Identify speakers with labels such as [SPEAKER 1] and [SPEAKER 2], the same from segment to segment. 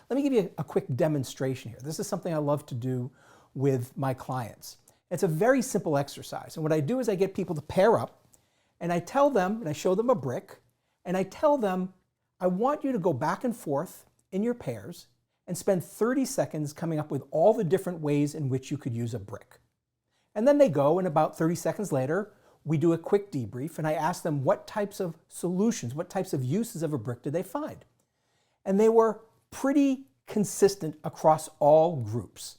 [SPEAKER 1] Let me give you a quick demonstration here. This is something I love to do with my clients. It's a very simple exercise. And what I do is I get people to pair up and I tell them, and I show them a brick, and I tell them, I want you to go back and forth in your pairs and spend 30 seconds coming up with all the different ways in which you could use a brick. And then they go, and about 30 seconds later, we do a quick debrief, and I ask them what types of solutions, what types of uses of a brick did they find? And they were pretty consistent across all groups.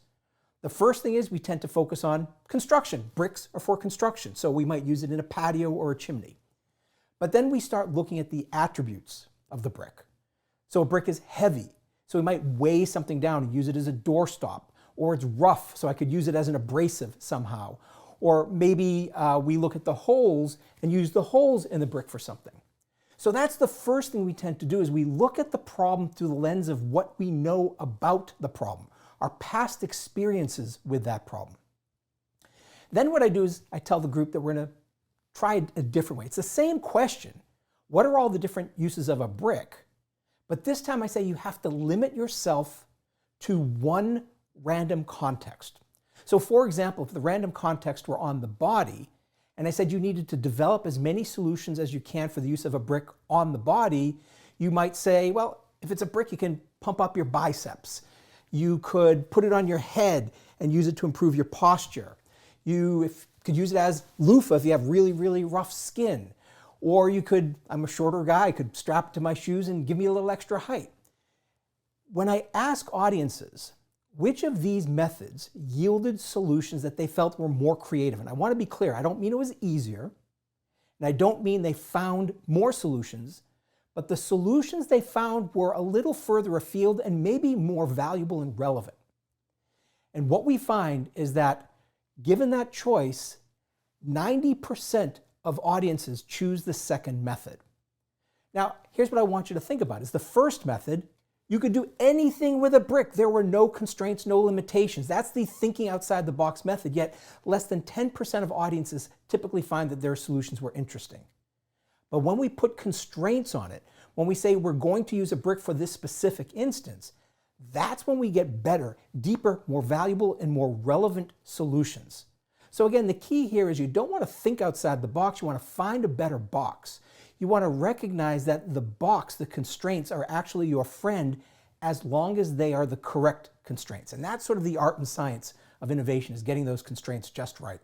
[SPEAKER 1] The first thing is we tend to focus on construction. Bricks are for construction, so we might use it in a patio or a chimney. But then we start looking at the attributes of the brick. So a brick is heavy, so we might weigh something down and use it as a doorstop, or it's rough, so I could use it as an abrasive somehow. Or maybe we look at the holes and use the holes in the brick for something. So that's the first thing we tend to do, is we look at the problem through the lens of what we know about the problem, our past experiences with that problem. Then what I do is I tell the group that we're going to try it a different way. It's the same question. What are all the different uses of a brick? But this time I say you have to limit yourself to one random context. So for example, if the random context were on the body, and I said you needed to develop as many solutions as you can for the use of a brick on the body, you might say, well, if it's a brick, you can pump up your biceps. You could put it on your head and use it to improve your posture. You could use it as loofah if you have really, really rough skin. Or you could, I'm a shorter guy, I could strap it to my shoes and give me a little extra height. When I ask audiences, which of these methods yielded solutions that they felt were more creative? And I want to be clear, I don't mean it was easier, and I don't mean they found more solutions, but the solutions they found were a little further afield and maybe more valuable and relevant. And what we find is that given that choice, 90% of audiences choose the second method. Now, here's what I want you to think about, is the first method, you could do anything with a brick. There were no constraints, no limitations. That's the thinking outside the box method, yet less than 10% of audiences typically find that their solutions were interesting. But when we put constraints on it, when we say we're going to use a brick for this specific instance, that's when we get better, deeper, more valuable, and more relevant solutions. So again, the key here is you don't want to think outside the box, you want to find a better box. You want to recognize that the box, the constraints, are actually your friend as long as they are the correct constraints. And that's sort of the art and science of innovation, is getting those constraints just right.